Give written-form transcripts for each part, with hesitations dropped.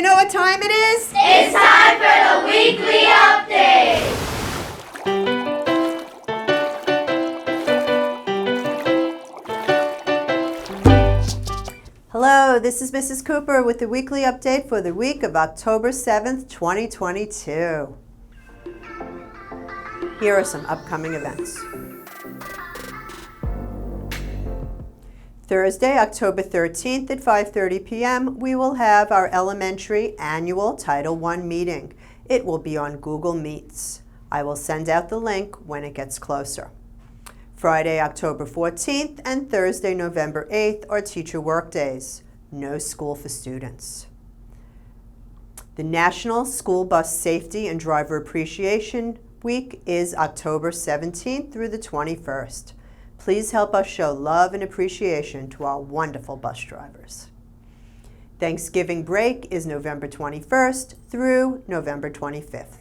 you know what time it is? It's time for the weekly update! Hello, this is Mrs. Cooper with the weekly update for the week of October 7th, 2022. Here are some upcoming events. Thursday, October 13th at 5:30 p.m., we will have our elementary annual Title I meeting. It will be on Google Meets. I will send out the link when it gets closer. Friday, October 14th and Thursday, November 8th are teacher work days. No school for students. The National School Bus Safety and Driver Appreciation Week is October 17th through the 21st. Please help us show love and appreciation to our wonderful bus drivers. Thanksgiving break is November 21st through November 25th.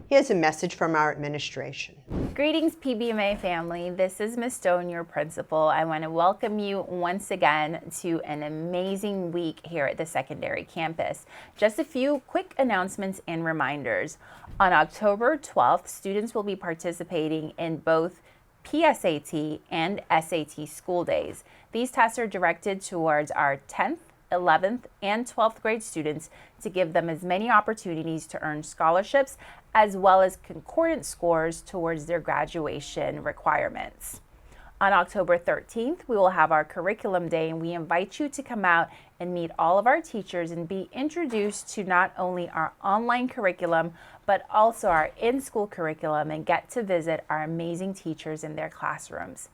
Here's a message from our administration. Greetings, PBMA family. This is Ms. Stone, your principal. I want to welcome you once again to an amazing week here at the secondary campus. Just a few quick announcements and reminders. On October 12th, students will be participating in both PSAT and SAT school days. These tests are directed towards our 10th, 11th, and 12th grade students to give them as many opportunities to earn scholarships as well as concordant scores towards their graduation requirements. On October 13th, we will have our curriculum day, and we invite you to come out and meet all of our teachers and be introduced to not only our online curriculum, but also our in-school curriculum, and get to visit our amazing teachers in their classrooms.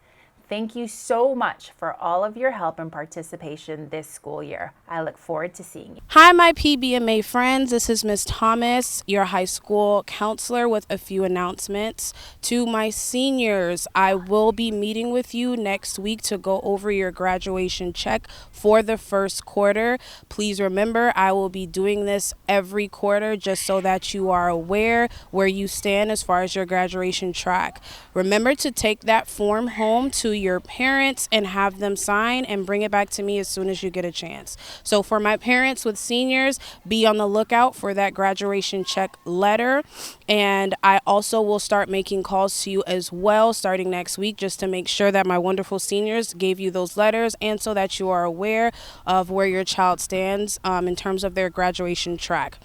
Thank you so much for all of your help and participation this school year. I look forward to seeing you. Hi, my PBMA friends. This is Ms. Thomas, your high school counselor, with a few announcements. To my seniors, I will be meeting with you next week to go over your graduation check for the first quarter. Please remember, I will be doing this every quarter just so that you are aware where you stand as far as your graduation track. Remember to take that form home to your parents and have them sign and bring it back to me as soon as you get a chance. So for my parents with seniors, be on the lookout for that graduation check letter. And I also will start making calls to you as well starting next week, just to make sure that my wonderful seniors gave you those letters, and so that you are aware of where your child stands in terms of their graduation track.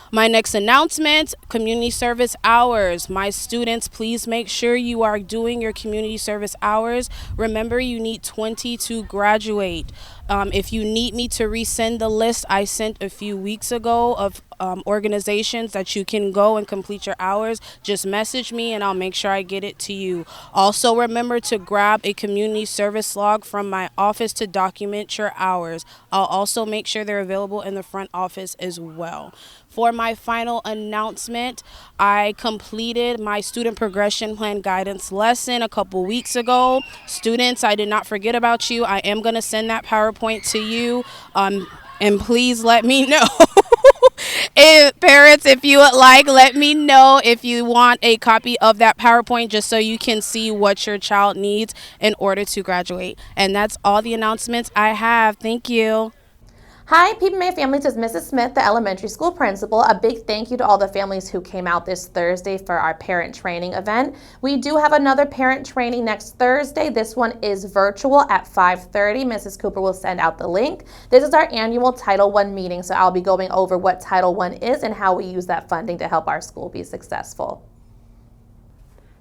My next announcement, community service hours. My students, please make sure you are doing your community service hours. Remember, you need 20 to graduate. If you need me to resend the list I sent a few weeks ago of organizations that you can go and complete your hours, just message me and I'll make sure I get it to you. Also, remember to grab a community service log from my office to document your hours. I'll also make sure they're available in the front office as well. For my final announcement, I completed my student progression plan guidance lesson a couple weeks ago. Students, I did not forget about you. I am going to send that PowerPoint to you, and please let me know. Parents, if you would like, let me know if you want a copy of that PowerPoint, just so you can see what your child needs in order to graduate. And that's all the announcements I have. Thank you. Hi, PBMA families, it's Mrs. Smith, the elementary school principal. A big thank you to all the families who came out this Thursday for our parent training event. We do have another parent training next Thursday. This one is virtual at 5:30. Mrs. Cooper will send out the link. This is our annual Title I meeting, so I'll be going over what Title I is and how we use that funding to help our school be successful.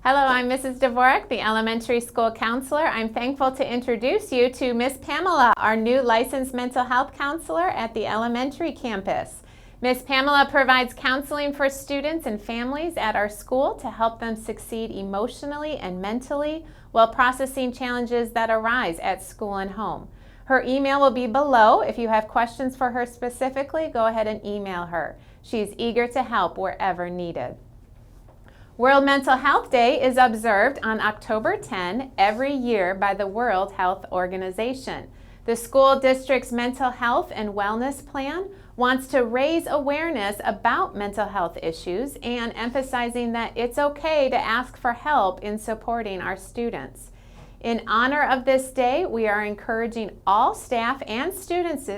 Hello, I'm Mrs. Dvorak, the elementary school counselor. I'm thankful to introduce you to Miss Pamela, our new licensed mental health counselor at the elementary campus. Miss Pamela provides counseling for students and families at our school to help them succeed emotionally and mentally while processing challenges that arise at school and home. Her email will be below. If you have questions for her specifically, go ahead and email her. She's eager to help wherever needed. World Mental Health Day is observed on October 10 every year by the World Health Organization. The school district's mental health and wellness plan wants to raise awareness about mental health issues and emphasizing that it's okay to ask for help in supporting our students. In honor of this day, we are encouraging all staff and students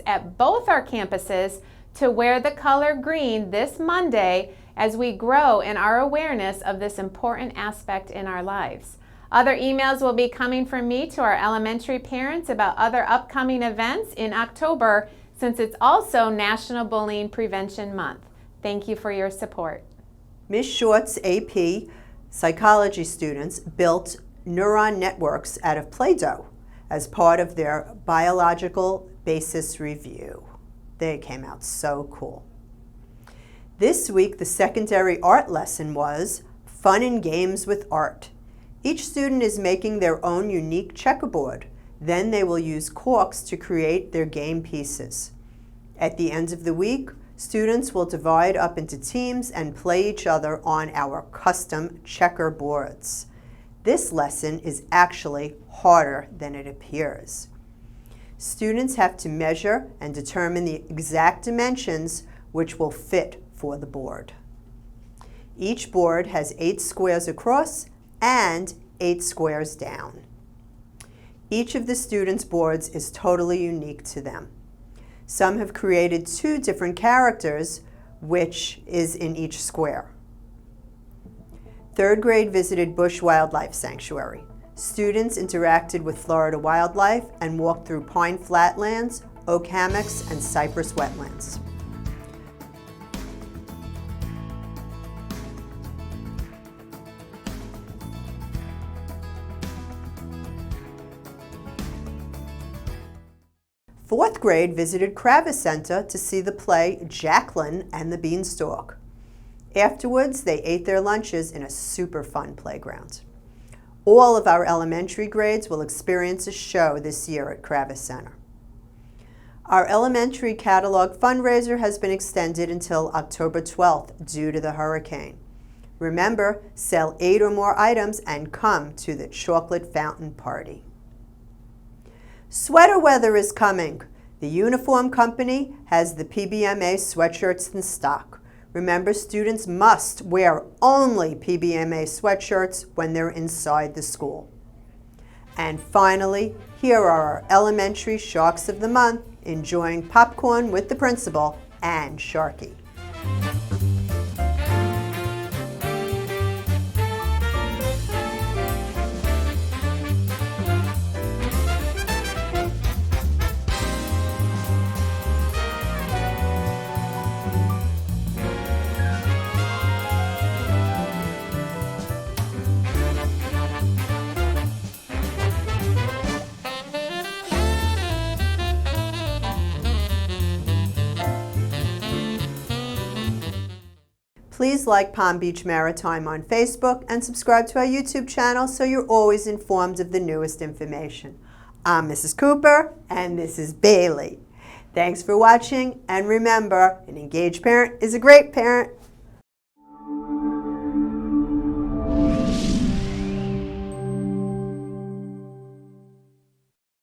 at both our campuses to wear the color green this Monday as we grow in our awareness of this important aspect in our lives. Other emails will be coming from me to our elementary parents about other upcoming events in October, since it's also National Bullying Prevention Month. Thank you for your support. Ms. Short's AP psychology students built neuron networks out of Play-Doh as part of their biological basis review. They came out so cool. This week, the secondary art lesson was Fun and Games with Art. Each student is making their own unique checkerboard. Then they will use corks to create their game pieces. At the end of the week, students will divide up into teams and play each other on our custom checkerboards. This lesson is actually harder than it appears. Students have to measure and determine the exact dimensions which will fit for the board. Each board has 8 squares across and 8 squares down. Each of the students' boards is totally unique to them. Some have created 2 different characters, which is in each square. 3rd grade visited Busch Wildlife Sanctuary. Students interacted with Florida wildlife and walked through pine flatlands, oak hammocks, and cypress wetlands. Fourth grade visited Kravis Center to see the play Jacqueline and the Beanstalk. Afterwards, they ate their lunches in a super fun playground. All of our elementary grades will experience a show this year at Kravis Center. Our elementary catalog fundraiser has been extended until October 12th due to the hurricane. Remember, sell 8 or more items and come to the chocolate fountain party. Sweater weather is coming. The uniform company has the PBMA sweatshirts in stock. Remember, students must wear only PBMA sweatshirts when they're inside the school. And finally, here are our elementary Sharks of the Month enjoying popcorn with the principal and Sharky. Please like Palm Beach Maritime on Facebook and subscribe to our YouTube channel so you're always informed of the newest information. I'm Mrs. Cooper and this is Bailey. Thanks for watching, and remember, an engaged parent is a great parent.